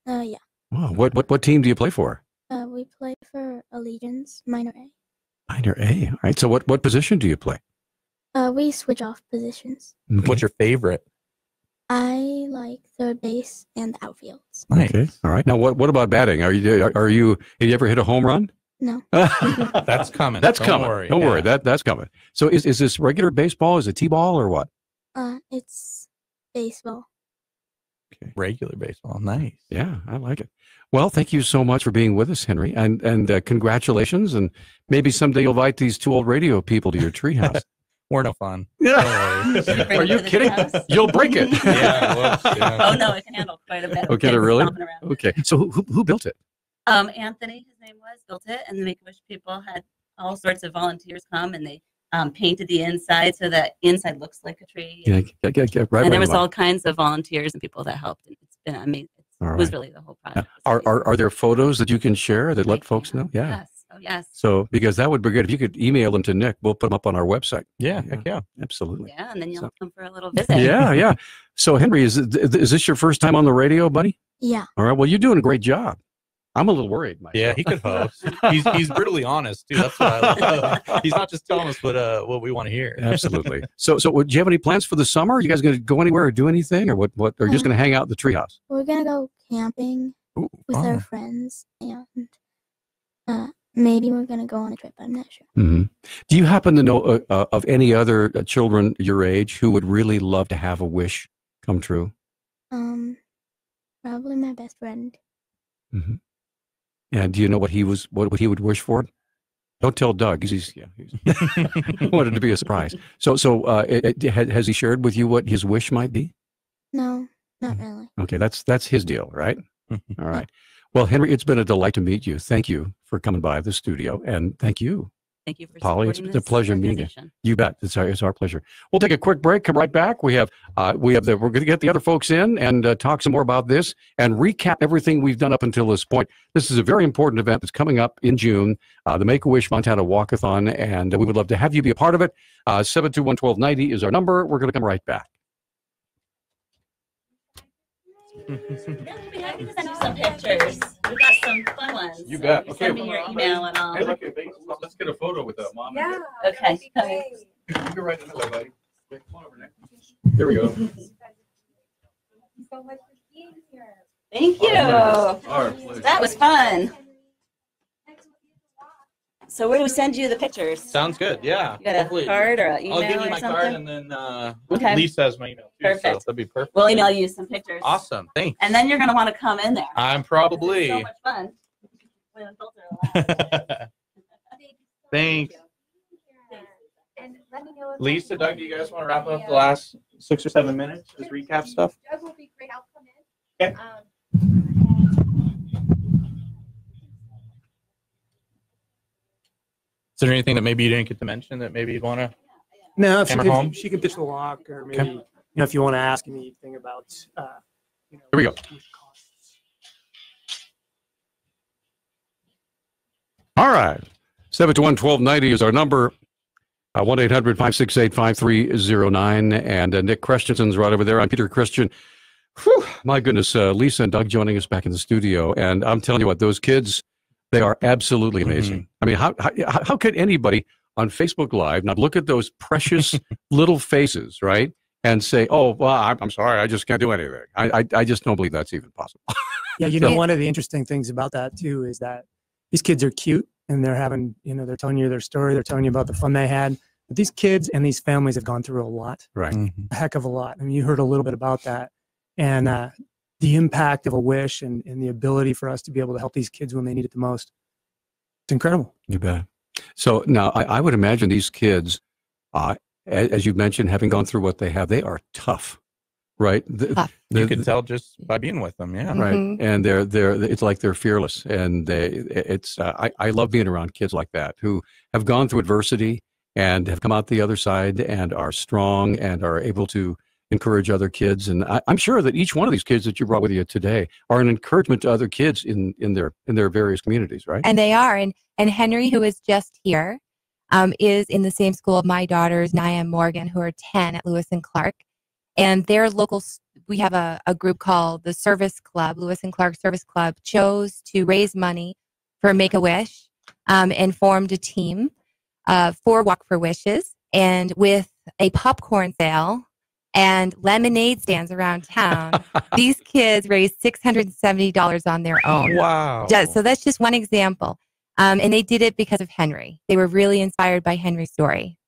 Yeah. Wow. What team do you play for? We play for Allegiance, minor A. Minor A. All right. So what position do you play? We switch off positions. Okay. What's your favorite? I like third base and the outfields. Nice. Okay. All right. Now what about batting? Have you ever hit a home run? No. That's coming. That's Don't coming. worry. Don't worry. That's coming. So is this regular baseball? Is it T-ball or what? It's baseball. Okay. Regular baseball. Nice. Yeah, I like it. Well, thank you so much for being with us, Henry, and congratulations. And maybe someday you'll invite these 2 old radio people to your treehouse. We're no fun. Yeah. Are you kidding? You'll break it. Yeah. Oh no, it can handle quite a bit. Okay, Kids really? stomping around. Okay. So who built it? Anthony, his name was, built it, and the Make-A-Wish people had all sorts of volunteers come, and they painted the inside so that inside looks like a tree. Yeah, right. And there was all kinds of volunteers and people that helped. And it's been amazing. It was really the whole project. Are there photos that you can share that let folks know? Yeah. Yes. Oh, yes. So because that would be good if you could email them to Nick. We'll put them up on our website. Yeah. Heck yeah. Absolutely. Yeah, and then you'll come for a little visit. Yeah. So Henry, is this your first time on the radio, buddy? Yeah. All right. Well, you're doing a great job. I'm a little worried myself. Yeah, he could host. He's brutally honest too. That's what I love. He's not just telling us what we want to hear. Absolutely. So do you have any plans for the summer? Are you guys going to go anywhere or do anything, or what? Or just going to hang out in the treehouse? We're gonna go camping Ooh, with fun. our friends and maybe we're gonna go on a trip. I'm not sure. Hmm. Do you happen to know of any other children your age who would really love to have a wish come true? Probably my best friend. Hmm. And do you know what he he would wish for? Don't tell Doug. He's wanted to be a surprise. Has he shared with you what his wish might be? No, not really. Okay, that's his deal, right? All right. Well, Henry, it's been a delight to meet you. Thank you for coming by the studio, and thank you, Thank you for Polly. It's supporting been a this pleasure meeting you. organization. You bet. It's our pleasure. We'll take a quick break. Come right back. We're going to get the other folks in and talk some more about this and recap everything we've done up until this point. This is a very important event that's coming up in June, the Make-A-Wish Montana Walkathon, and we would love to have you be a part of it. 721-1290 is our number. We're going to come right back. We'll be happy to send you some pictures. We've got some fun ones. You bet. You Okay. send me your email and all. Hey, let's get a photo with Mom. Yeah. Okay. You go right in the way, buddy. Come on over, Nick. There we go. So much for being here. Thank you. Our pleasure. That was fun. So where do we send you the pictures? Sounds good. Yeah. You got a Hopefully. card or an email I'll give you or my something? card, and then Okay. Lisa has my email too. So Perfect. that'd be perfect. We'll email you some pictures. Awesome. Thanks. And then you're going to want to come in there. I'm It's probably. so much fun. With a filter. Thanks. And let me know if Lisa, Doug, do you guys want to wrap up the last 6 or 7 minutes? Just recap stuff? Doug will be great. I'll come in. Okay. Is there anything that maybe you didn't get to mention that maybe you'd want to? No, if Hammer home? she can pitch the walk, or maybe Okay. if you want to ask anything about, Here we go. All right. 721-1290 is our number. 1-800-568-5309. And Nick Christensen's right over there. I'm Peter Christian. Whew, my goodness, Lisa and Doug joining us back in the studio. And I'm telling you what, those kids, they are absolutely amazing. I mean, how could anybody on Facebook Live not look at those precious little faces, right? And say, oh, well, I'm sorry, I just can't do anything. I just don't believe that's even possible. Yeah, you know, one of the interesting things about that too is that these kids are cute and they're having, they're telling you their story, they're telling you about the fun they had. But these kids and these families have gone through a lot, Right. a heck of a lot. I mean, you heard a little bit about that, and the impact of a wish and the ability for us to be able to help these kids when they need it the most. It's incredible. You bet. So now I would imagine these kids, as you mentioned, having gone through what they have, they are tough, right? You can tell just by being with them. Yeah. Right. And it's like they're fearless. And I love being around kids like that who have gone through adversity and have come out the other side and are strong and are able to encourage other kids. And I'm sure that each one of these kids that you brought with you today are an encouragement to other kids in their various communities, right? And they are. And Henry, who is just here, is in the same school of my daughters, Nia and Morgan, who are 10 at Lewis and Clark. And their local, we have a group called the Service Club, Lewis and Clark Service Club, chose to raise money for Make-A-Wish and formed a team for Walk for Wishes. And with a popcorn sale and lemonade stands around town, these kids raised $670 on their own. Wow. So that's just one example. And they did it because of Henry. They were really inspired by Henry's story.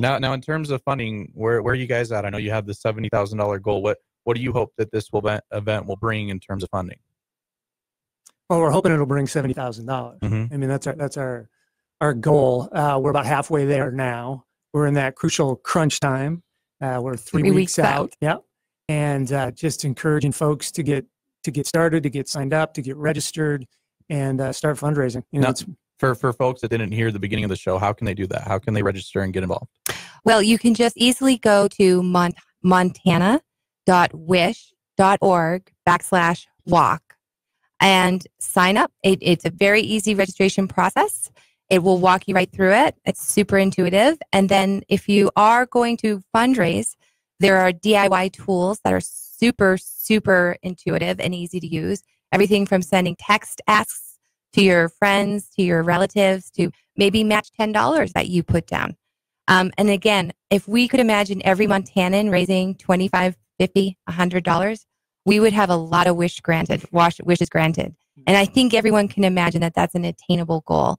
Wow. Now, in terms of funding, where are you guys at? I know you have the $70,000 goal. What do you hope that this event will bring in terms of funding? Well, we're hoping it'll bring $70,000. Mhm. I mean, that's our goal. We're about halfway there now. We're in that crucial crunch time. We're 3 weeks out. Yep. And just encouraging folks to get started, to get signed up, to get registered, and start fundraising. Now, for folks that didn't hear the beginning of the show, how can they do that? How can they register and get involved? Well, you can just easily go to montana.wish.org/walk and sign up. It's a very easy registration process. It will walk you right through it. It's super intuitive. And then if you are going to fundraise, there are DIY tools that are super, super intuitive and easy to use. Everything from sending text asks to your friends, to your relatives, to maybe match $10 that you put down. And again, if we could imagine every Montanan raising $25, $50, $100, we would have a lot of wishes granted. And I think everyone can imagine that that's an attainable goal.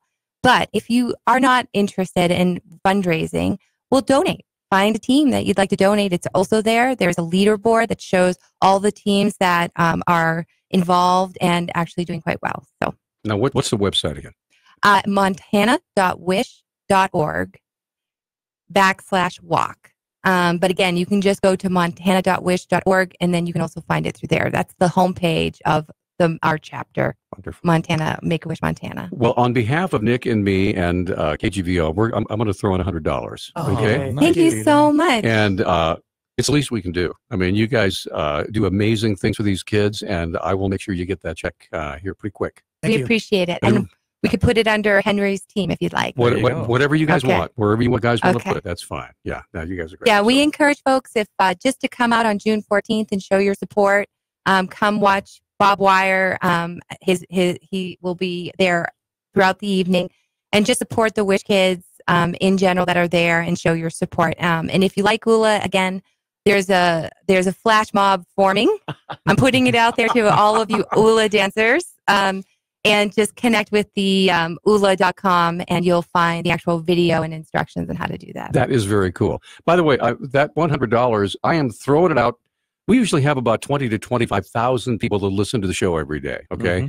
But if you are not interested in fundraising, we'll donate. Find a team that you'd like to donate. It's also there. There's a leaderboard that shows all the teams that are involved and actually doing quite well. So now, what's the website again? montana.wish.org/walk. But again, you can just go to montana.wish.org, and then you can also find it through there. That's the homepage of our chapter, Wonderful. Montana, Make-A-Wish Montana. Well, on behalf of Nick and me and KGVO, I'm going to throw in $100. Okay. Thank you so much. And it's the least we can do. I mean, you guys do amazing things for these kids, and I will make sure you get that check here pretty quick. We appreciate it. And we could put it under Henry's team if you'd like. Whatever you guys want, wherever you guys want to Okay. put it, that's fine. Yeah, no, you guys are great. Yeah, we encourage folks if just to come out on June 14th and show your support. Come watch Bob Wire. He will be there throughout the evening, and just support the Wish kids in general that are there and show your support. And if you like ULA, again, there's a flash mob forming. I'm putting it out there to all of you ULA dancers. And just connect with the ULA.com, and you'll find the actual video and instructions on how to do that. That is very cool. By the way, that $100, I am throwing it out. We usually have about 20 to 25,000 people that listen to the show every day. Okay. Mm-hmm.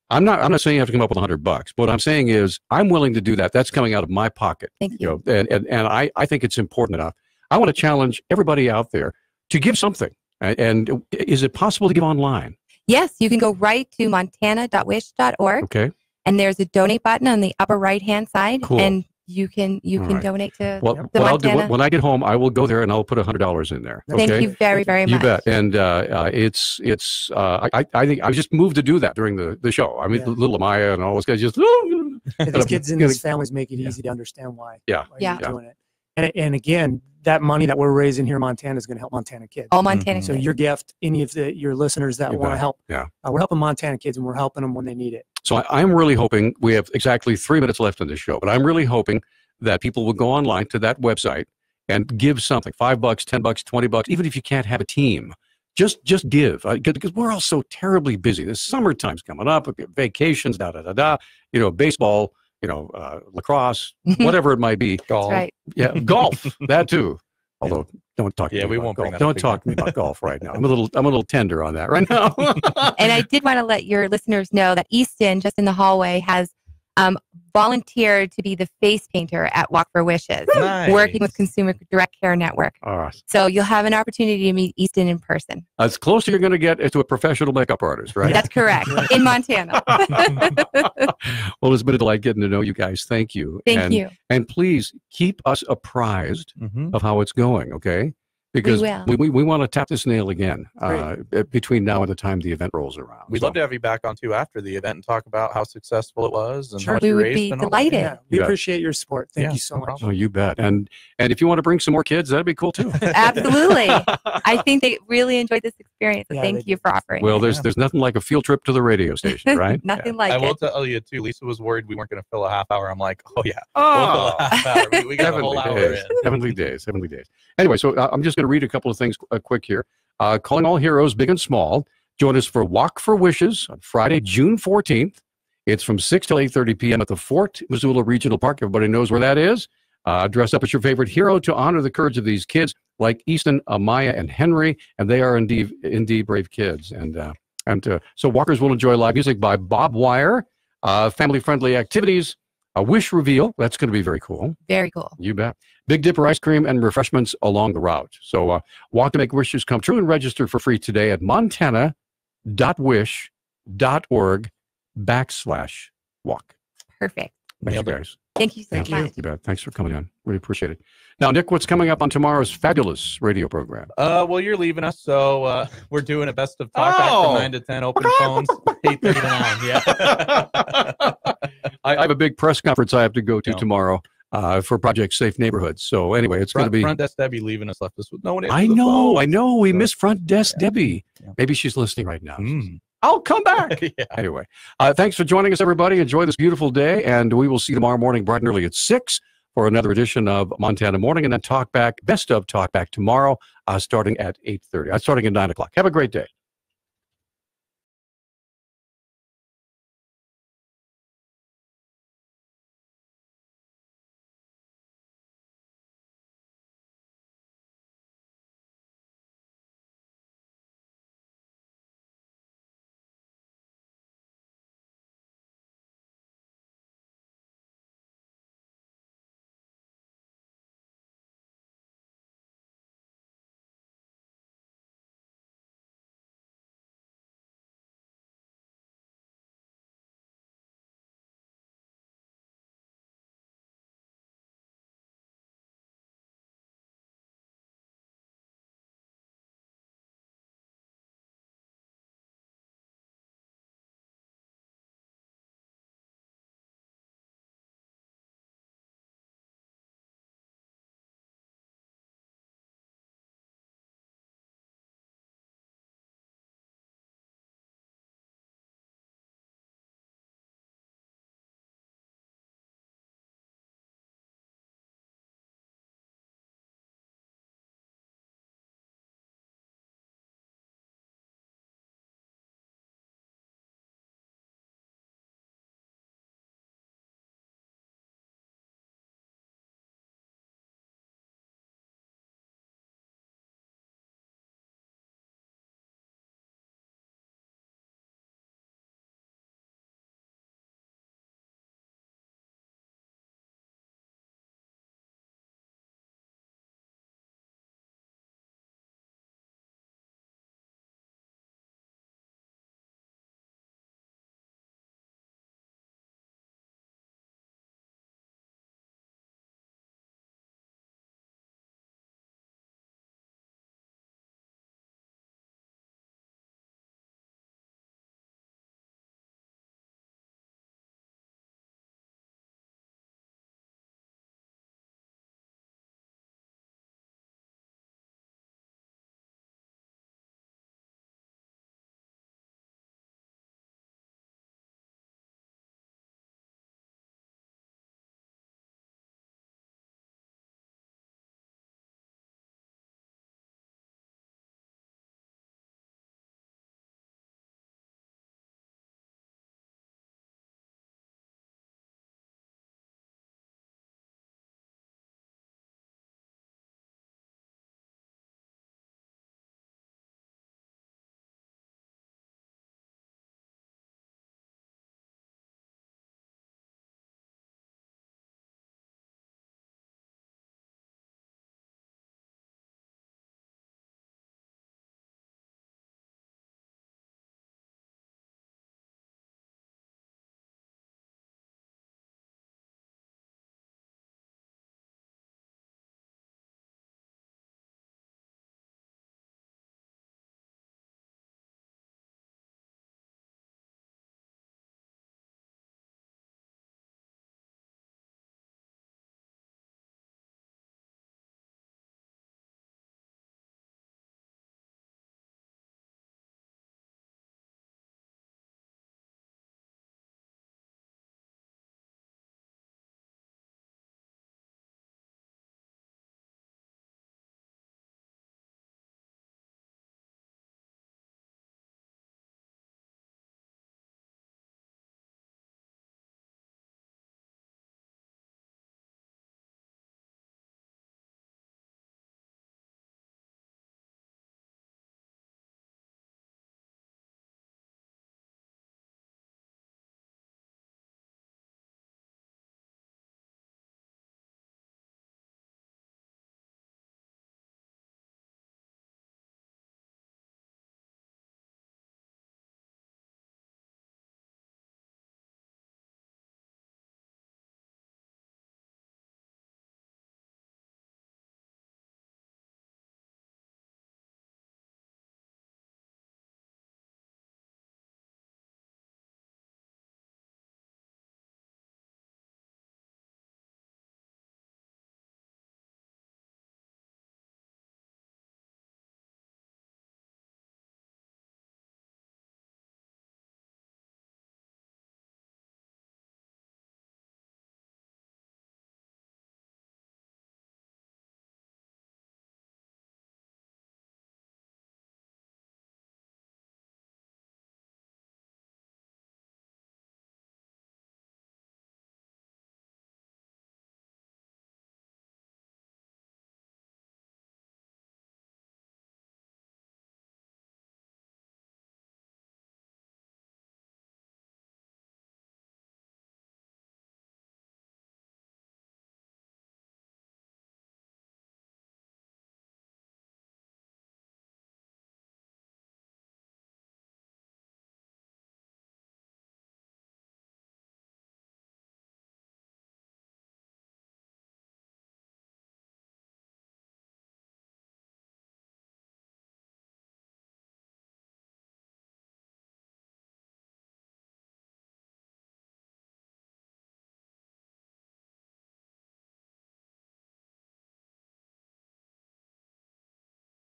I'm not saying you have to come up with $100. What I'm saying is I'm willing to do that. That's coming out of my pocket. Thank you. know, and I think it's important enough. I want to challenge everybody out there to give something. And is it possible to give online? Yes, you can go right to montana.wish.org. Okay. And there's a donate button on the upper right-hand side. Cool. And you can right. donate to Well, the what I'll do Montana. when I get home, I will go there and I'll put $100 in there. Okay? Thank you very, very much. You bet. And I think I was just moved to do that during the show. I mean, little Maya and all those guys just. These kids in these families make it easy to understand why. Yeah. why Yeah. you're doing it. And again, that money that we're raising here in Montana is going to help Montana kids. All Montana So kids. your gift, any of your listeners that You want to bet. help, Yeah. we're helping Montana kids, and we're helping them when they need it. So I'm really hoping we have exactly 3 minutes left in this show, but I'm really hoping that people will go online to that website and give something, $5, $10, $20, even if you can't have a team. Just give, because we're all so terribly busy. The summertime's coming up, vacations, baseball, lacrosse, whatever it might be. That's right. Yeah, golf, that too. Although, don't talk to me we about won't bring golf. that up Don't talk to me about golf right now. I'm a little tender on that right now. And I did want to let your listeners know that Easton, just in the hallway, has volunteered to be the face painter at Walk for Wishes, Nice. working with Consumer Direct Care Network. Awesome. So you'll have an opportunity to meet Easton in person. As close as you're going to get to a professional makeup artist, right? That's correct. In Montana. Well, it's been a delight getting to know you guys. Thank you. Thank you. And please keep us apprised Mhm. of how it's going, okay? Because will. we want to tap this nail again Great. between now and the time the event rolls around. We'd So, love to have you back on too after the event and talk about how successful it was and Sure. how much We you would raised be and all that. delighted. Yeah, we You bet. appreciate your support. Thank Yeah, you so no much. problem. Oh, you bet. And if you want to bring some more kids, that'd be cool too. Absolutely. I think they really enjoyed this experience. So Yeah, thank they you for offering. Well, it. there's nothing like a field trip to the radio station, right? Nothing I like will it. tell you too. Lisa was worried we weren't going to fill a half hour. I'm like, oh yeah, Oh. we'll fill a half hour. We got a whole hour days. in. Heavenly days. Heavenly days. Anyway, so I'm just going to read a couple of things quick here. Calling all heroes, big and small. Join us for Walk for Wishes on Friday, June 14th. It's from 6 till 8:30 p.m. at the Fort Missoula Regional Park. Everybody knows where that is. Dress up as your favorite hero to honor the courage of these kids like Easton, Amaya, and Henry, and they are indeed brave kids. So walkers will enjoy live music by Bob Wire, family-friendly activities, a wish reveal. That's going to be very cool. Very cool. You bet. Big Dipper ice cream and refreshments along the route. So walk to make wishes come true and register for free today at montana.wish.org/walk. Perfect. Thanks, Nailed it. guys. Thank you so Thank much. you bet. Thanks for coming on. Really appreciate it. Now, Nick, what's coming up on tomorrow's fabulous radio program? Well, you're leaving us, so we're doing a best of talk back from 9 to 10, open phones, 8:30 to 9. Yeah. I have a big press conference I have to go to No. tomorrow for Project Safe Neighborhoods. So anyway, it's going to be. Front desk Debbie leaving us, left us with no one. I know. We miss front desk Debbie. Yeah. Maybe she's listening right now. Mm. I'll come back. Yeah. Anyway, thanks for joining us, everybody. Enjoy this beautiful day, and we will see you tomorrow morning bright and early at 6 for another edition of Montana Morning, and then best of Talk Back tomorrow, starting at 8:30. Starting at 9 o'clock. Have a great day.